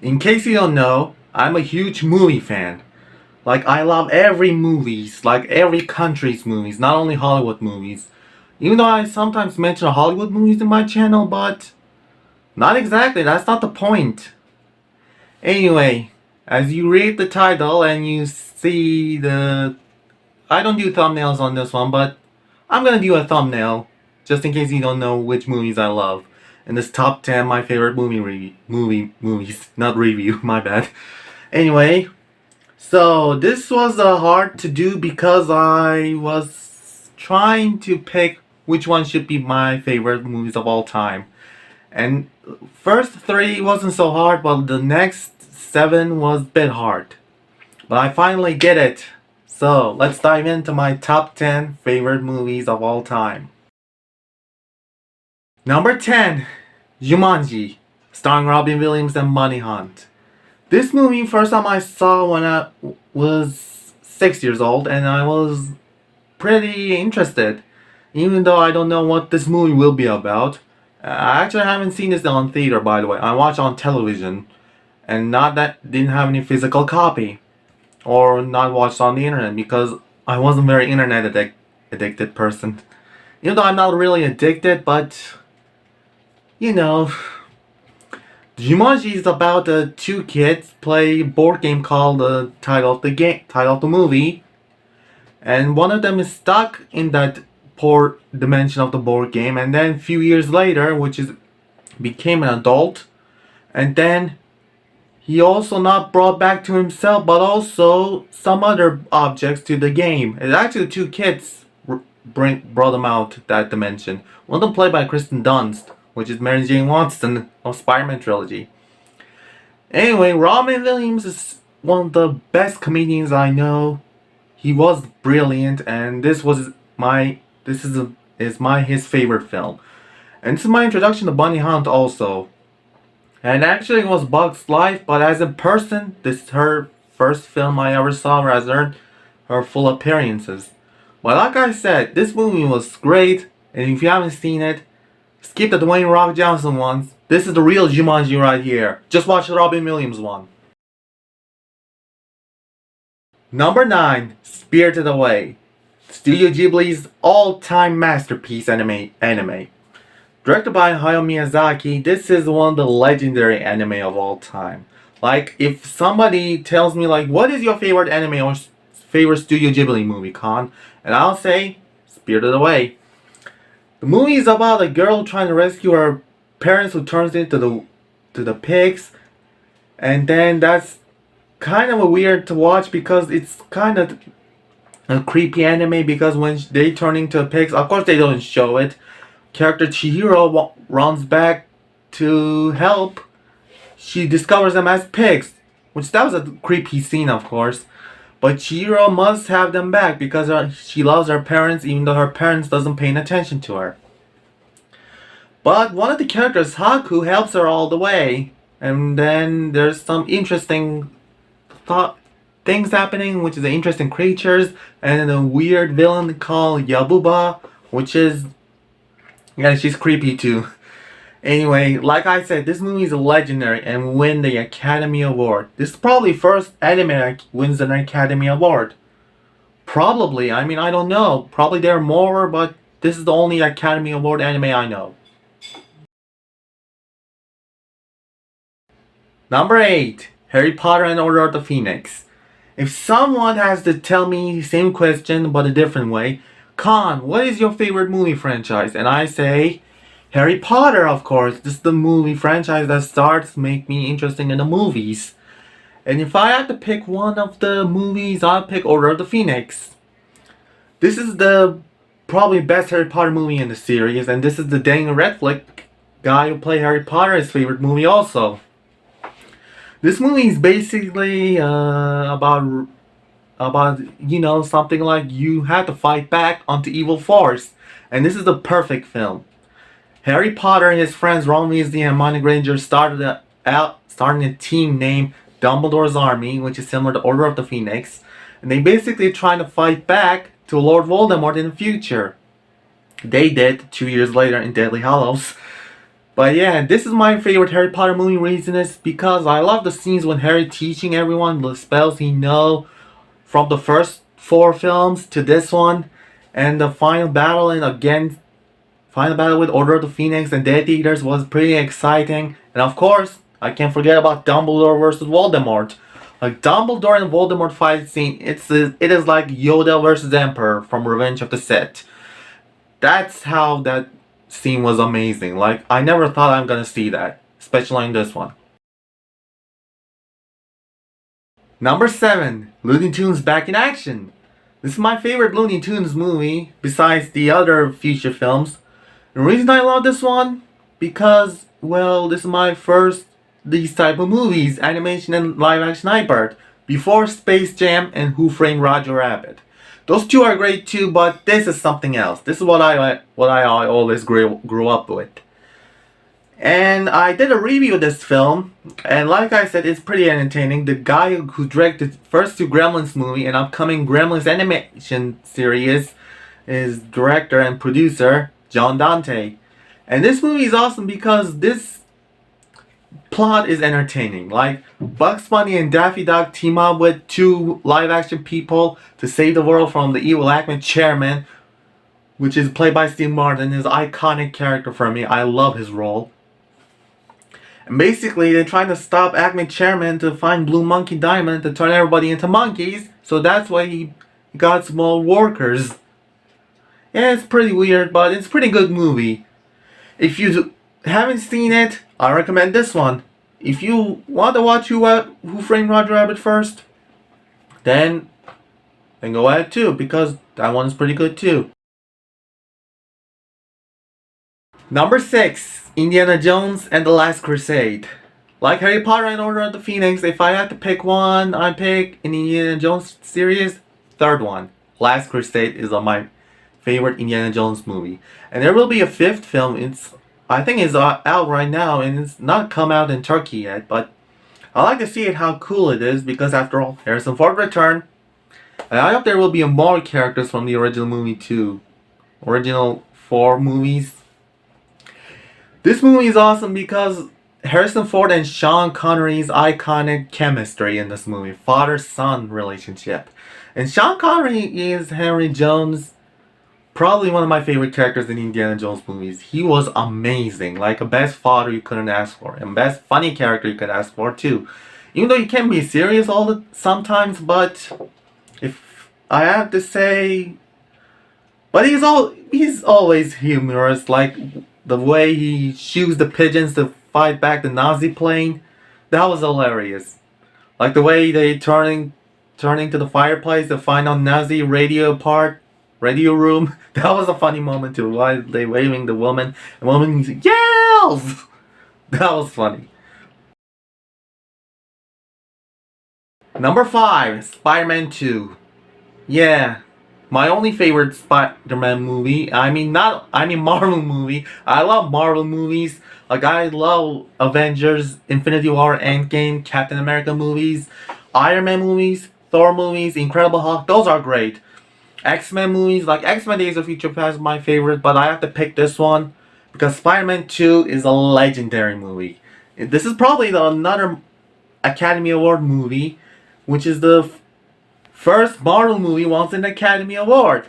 In case you don't know, I'm a huge movie fan. Like, I love every movies, like every country's movies, not only Hollywood movies. Even though I sometimes mention Hollywood movies in my channel, but not exactly, that's not the point. Anyway, as you read the title and you see the... I don't do thumbnails on this one, but I'm gonna do a thumbnail, just in case you don't know which movies I love. In this top 10 my favorite movies, not review, my bad. Anyway, so this was hard to do because I was trying to pick which one should be my favorite movies of all time. And first three wasn't so hard, but the next seven was a bit hard. But I finally get it. So let's dive into my top 10 favorite movies of all time. Number 10, Jumanji, starring Robin Williams and Money Hunt. This movie, first time I saw when I was 6 years old, and I was pretty interested, even though I don't know what this movie will be about. I actually haven't seen this on theater, by the way. I watched on television, and not that didn't have any physical copy, or not watched on the internet because I wasn't very addicted person. Even though I'm not really addicted, but you know, Jumanji is about two kids play a board game called the title of the movie, and one of them is stuck in that poor dimension of the board game, and then a few years later, which is became an adult, and then he also not brought back to himself, but also some other objects to the game. It's actually two kids brought them out that dimension. One of them played by Kristen Dunst, which is Mary Jane Watson of Spider-Man trilogy. Anyway, Robin Williams is one of the best comedians I know. He was brilliant, and this is his favorite film. And this is my introduction to Bunny Hunt also. And actually it was Bug's Life, but as a person, this is her first film I ever saw where I learned her full appearances. But like I said, this movie was great, and if you haven't seen it, skip the Dwayne Rock Johnson ones. This is the real Jumanji right here. Just watch the Robin Williams one. Number 9, Spirited Away. Studio Ghibli's all-time masterpiece anime. Directed by Hayao Miyazaki, this is one of the legendary anime of all time. Like, if somebody tells me, like, what is your favorite anime or favorite Studio Ghibli movie, Khan? And I'll say, Spirited Away. The movie is about a girl trying to rescue her parents who turns into the pigs. And then that's kind of a weird to watch because it's kind of a creepy anime because when they turn into pigs, of course they don't show it. Character Chihiro runs back to help. She discovers them as pigs, which that was a creepy scene, of course. But Chihiro must have them back because she loves her parents, even though her parents doesn't pay attention to her. But one of the characters, Haku, helps her all the way, and then there's some interesting things happening, which is interesting creatures, and a weird villain called Yabuba, which is... yeah, she's creepy too. Anyway, like I said, this movie is legendary and win the Academy Award. This is probably first anime that wins an Academy Award. Probably, I mean, I don't know. Probably there are more, but this is the only Academy Award anime I know. Number 8, Harry Potter and Order of the Phoenix. If someone has to tell me the same question but a different way, Khan, what is your favorite movie franchise? And I say, Harry Potter, of course. This is the movie franchise that starts make me interested in the movies. And if I had to pick one of the movies, I'll pick Order of the Phoenix. This is the probably best Harry Potter movie in the series, and this is the Daniel Radcliffe guy who played Harry Potter, his favorite movie also. This movie is basically about something like you have to fight back onto evil force, and this is the perfect film. Harry Potter and his friends Ron Weasley and Hermione Granger starting a team named Dumbledore's Army, which is similar to Order of the Phoenix, and they basically trying to fight back to Lord Voldemort in the future. They did 2 years later in Deathly Hallows. But yeah, this is my favorite Harry Potter movie. Reason is because I love the scenes when Harry teaching everyone the spells he know from the first four films to this one, and the final battle and again final battle with Order of the Phoenix and Death Eaters was pretty exciting. And of course, I can't forget about Dumbledore versus Voldemort. Like Dumbledore and Voldemort fight scene, it is like Yoda versus Emperor from Revenge of the Sith. That's how that scene was amazing. Like I never thought I'm gonna see that, especially in this one. Number 7, Looney Tunes Back in Action. This is my favorite Looney Tunes movie, besides the other future films. The reason I love this one, because, well, this is my first these type of movies, animation and live action hybrid, before Space Jam and Who Framed Roger Rabbit. Those two are great too, but this is something else. This is what I always grew up with. And I did a review of this film, and like I said, it's pretty entertaining. The guy who directed the first two Gremlins movie and upcoming Gremlins animation series is director and producer John Dante. And this movie is awesome because this plot is entertaining. Like Bugs Bunny and Daffy Duck team up with two live action people to save the world from the evil Acme chairman, which is played by Steve Martin, his iconic character for me. I love his role. And basically, they're trying to stop Acme Chairman to find Blue Monkey Diamond to turn everybody into monkeys. So that's why he got small workers. Yeah, it's pretty weird, but it's a pretty good movie. If you haven't seen it, I recommend this one. If you want to watch Who Framed Roger Rabbit first, then go ahead too, because that one's pretty good too. Number 6, Indiana Jones and the Last Crusade. Like Harry Potter and Order of the Phoenix, if I had to pick one, I'd pick in the Indiana Jones series, third one. Last Crusade is my favorite Indiana Jones movie. And there will be a fifth film. I think it's out right now, and it's not come out in Turkey yet, but I like to see it how cool it is, because after all, Harrison Ford returned. And I hope there will be more characters from the original movie too. Original 4 movies. This movie is awesome because Harrison Ford and Sean Connery's iconic chemistry in this movie. Father-son relationship. And Sean Connery is Henry Jones. Probably one of my favorite characters in Indiana Jones movies. He was amazing. Like a best father you couldn't ask for. And best funny character you could ask for too. Even though he can be serious sometimes, but if I have to say, but he's always humorous. Like the way he shoots the pigeons to fight back the Nazi plane, that was hilarious. Like the way they turning to the fireplace to find out Nazi radio room. That was a funny moment too. Why they waving the woman and woman yells. That was funny. Number 5, Spider-Man 2. Yeah, my only favorite Spider-Man movie. I mean Marvel movie. I love Marvel movies. Like I love Avengers, Infinity War, Endgame, Captain America movies, Iron Man movies, Thor movies, Incredible Hulk. Those are great. X-Men movies, like X-Men Days of Future Past is my favorite, but I have to pick this one because Spider-Man 2 is a legendary movie. This is probably another Academy Award movie, which is the first Marvel movie wants an Academy Award.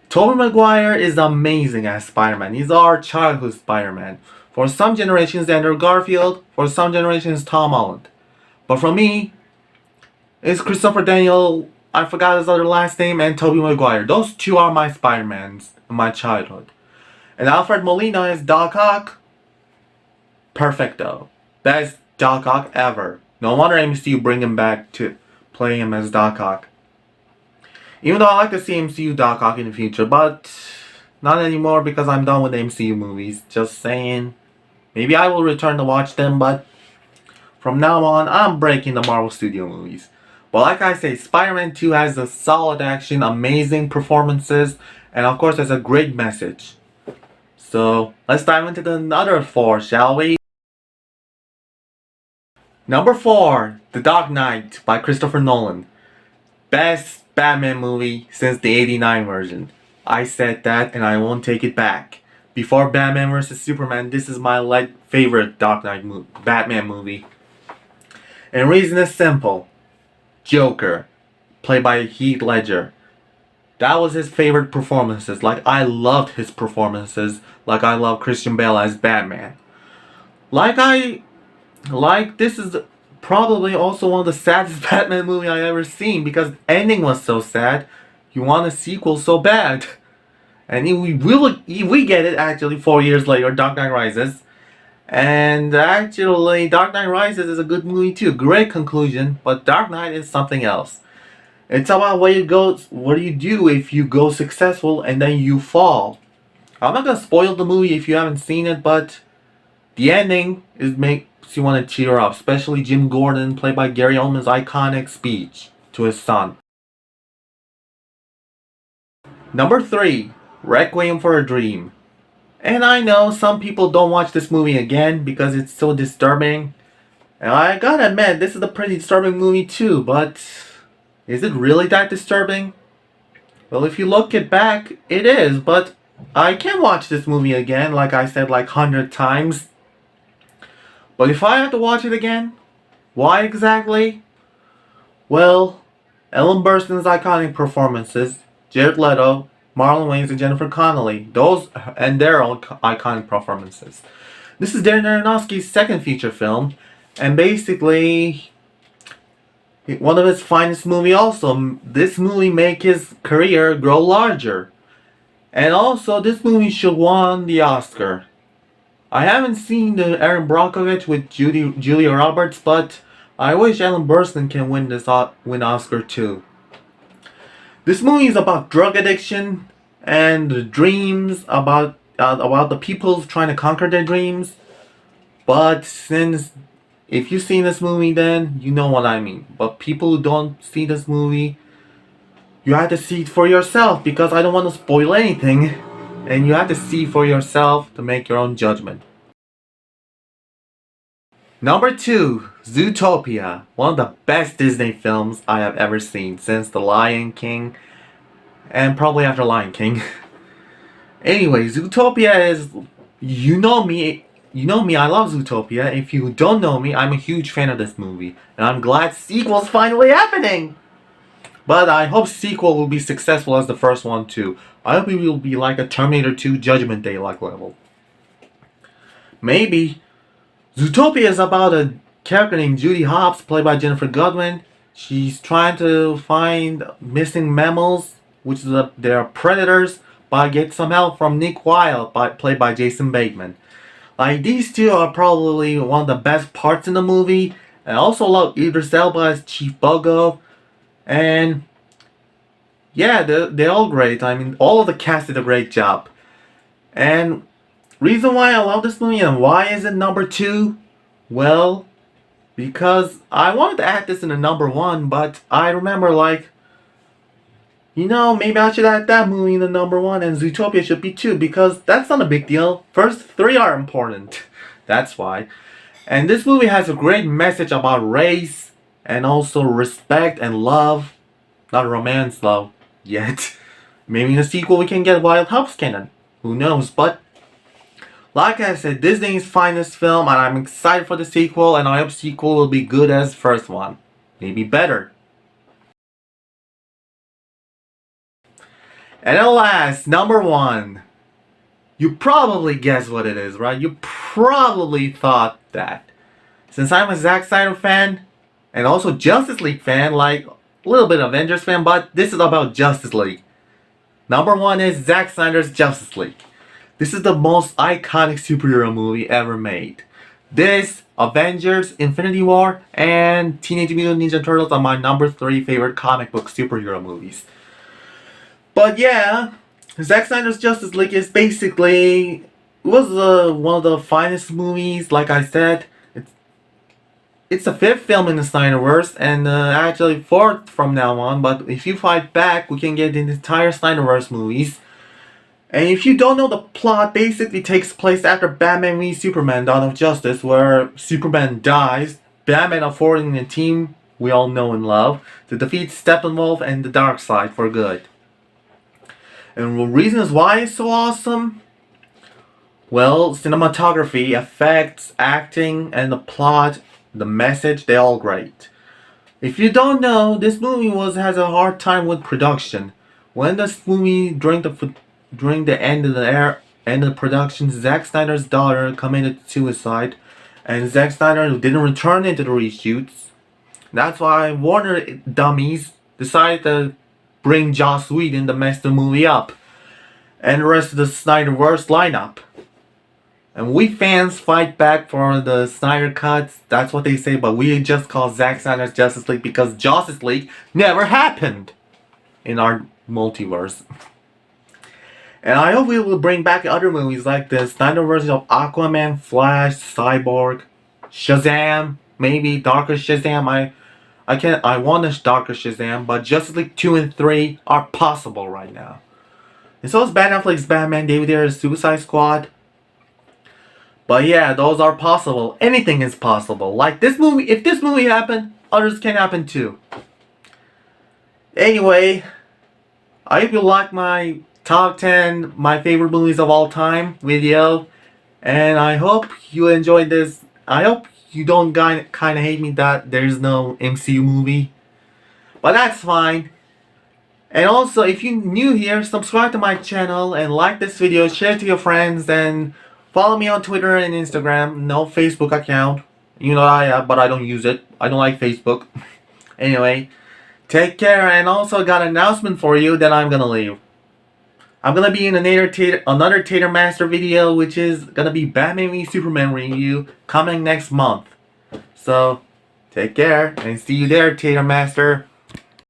Tobey Maguire is amazing as Spider-Man. He's our childhood Spider-Man. For some generations, Andrew Garfield. For some generations, Tom Holland. But for me, it's Christopher Daniel, I forgot his other last name, and Tobey Maguire. Those two are my Spider-Mans in my childhood. And Alfred Molina is Doc Ock. Perfecto. Best Doc Ock ever. No wonder MCU bring him back to play him as Doc Ock. Even though I like to see MCU Doc Ock in the future, but not anymore because I'm done with MCU movies. Just saying. Maybe I will return to watch them, but from now on, I'm breaking the Marvel Studio movies. But like I say, Spider-Man 2 has a solid action, amazing performances, and of course has a great message. So, let's dive into the other 4, shall we? Number 4, The Dark Knight by Christopher Nolan. Best Batman movie since the '89 version. I said that and I won't take it back. Before Batman vs Superman, this is my favorite Batman movie. And the reason is simple. Joker, played by Heath Ledger. That was his favorite performances. Like, I loved his performances. Like, I love Christian Bale as Batman. This is probably also one of the saddest Batman movie I ever seen, because the ending was so sad. You want a sequel so bad. And we get it actually 4 years later, Dark Knight Rises. And actually, Dark Knight Rises is a good movie too. Great conclusion, but Dark Knight is something else. It's about what do you do if you go successful and then you fall. I'm not gonna spoil the movie if you haven't seen it, but the ending makes you want to tear up, especially Jim Gordon, played by Gary Oldman's iconic speech to his son. Number 3, Requiem for a Dream. And I know some people don't watch this movie again because it's so disturbing. And I gotta admit, this is a pretty disturbing movie too, but is it really that disturbing? Well, if you look it back, it is, but I can watch this movie again, like I said, like 100 times. But if I have to watch it again, why exactly? Well, Ellen Burstyn's iconic performances, Jared Leto, Marlon Wayans, and Jennifer Connelly, those and their own iconic performances. This is Darren Aronofsky's second feature film, and basically one of his finest movie also. This movie make his career grow larger. And also, this movie should won the Oscar. I haven't seen the Aaron Brockovich with Julia Roberts, but I wish Ellen Burstyn can win Oscar too. This movie is about drug addiction and the dreams about the people trying to conquer their dreams. But since if you've seen this movie, then you know what I mean. But people who don't see this movie, you have to see it for yourself, because I don't want to spoil anything. And you have to see for yourself to make your own judgment. Number 2, Zootopia. One of the best Disney films I have ever seen since The Lion King, and probably after Lion King. Anyway, Zootopia is, you know me, I love Zootopia. If you don't know me, I'm a huge fan of this movie. And I'm glad sequel's finally happening! But I hope sequel will be successful as the first one too. I hope it will be like a Terminator 2 Judgment Day like level. Maybe. Zootopia is about a character named Judy Hopps, played by Jennifer Goodwin. She's trying to find missing mammals, which is they're predators, but get some help from Nick Wilde, played by Jason Bateman. Like, these two are probably one of the best parts in the movie. I also love Idris Elba as Chief Bogo. And yeah, they're all great. I mean, all of the cast did a great job. And reason why I love this movie and why is it number 2? Well, because I wanted to add this in the number 1, but I remember maybe I should add that movie in the number 1 and Zootopia should be 2, because that's not a big deal. First 3 are important. That's why. And this movie has a great message about race and also respect and love. Not romance love yet. Maybe in the sequel we can get Wild Hops canon. Who knows? But like I said, Disney's finest film, and I'm excited for the sequel, and I hope sequel will be good as first one. Maybe better. And at last, number 1. You probably guessed what it is, right? You probably thought that. Since I'm a Zack Snyder fan, and also Justice League fan, like a little bit Avengers fan, but this is about Justice League. Number 1 is Zack Snyder's Justice League. This is the most iconic superhero movie ever made. This, Avengers, Infinity War, and Teenage Mutant Ninja Turtles are my number 3 favorite comic book superhero movies. But yeah, Zack Snyder's Justice League is basically one of the finest movies. Like I said, it's the 5th film in the Snyderverse, and actually 4th from now on. But if you fight back, we can get the entire Snyderverse movies. And if you don't know, the plot basically takes place after Batman v Superman: Dawn of Justice, where Superman dies. Batman are forming a team we all know and love to defeat Steppenwolf and the Darkseid for good. And the reasons why it's so awesome? Well, cinematography, effects, acting, and the plot, the message, they're all great. If you don't know, this movie has a hard time with production. When this movie during the end of the production, Zack Snyder's daughter committed suicide, and Zack Snyder didn't return into the reshoots. That's why Warner dummies decided to bring Joss Whedon to mess the movie up, and the rest of the Snyderverse lineup. And we fans fight back for the Snyder cuts. That's what they say, but we just call Zack Snyder's Justice League because Justice League never happened in our multiverse. And I hope we will bring back other movies like the Snyder version of Aquaman, Flash, Cyborg, Shazam, maybe Darker Shazam. I want a Darker Shazam, but Justice League 2 and 3 are possible right now. And so is Ben Affleck's Batman, David Ayer's Suicide Squad. But yeah, those are possible. Anything is possible. Like this movie, if this movie happened, others can happen too. Anyway, I hope you like my top 10 my favorite movies of all time video. And I hope you enjoyed this. I hope you don't kind of hate me that there's no MCU movie. But that's fine. And also, if you're new here, subscribe to my channel and like this video, share it to your friends, and follow me on Twitter and Instagram. No Facebook account. You know I have, but I don't use it. I don't like Facebook. Anyway, take care, and also got an announcement for you that I'm gonna leave. I'm gonna be in another Tater Master video, which is gonna be Batman v Superman review coming next month. So, take care, and see you there, Tater Master.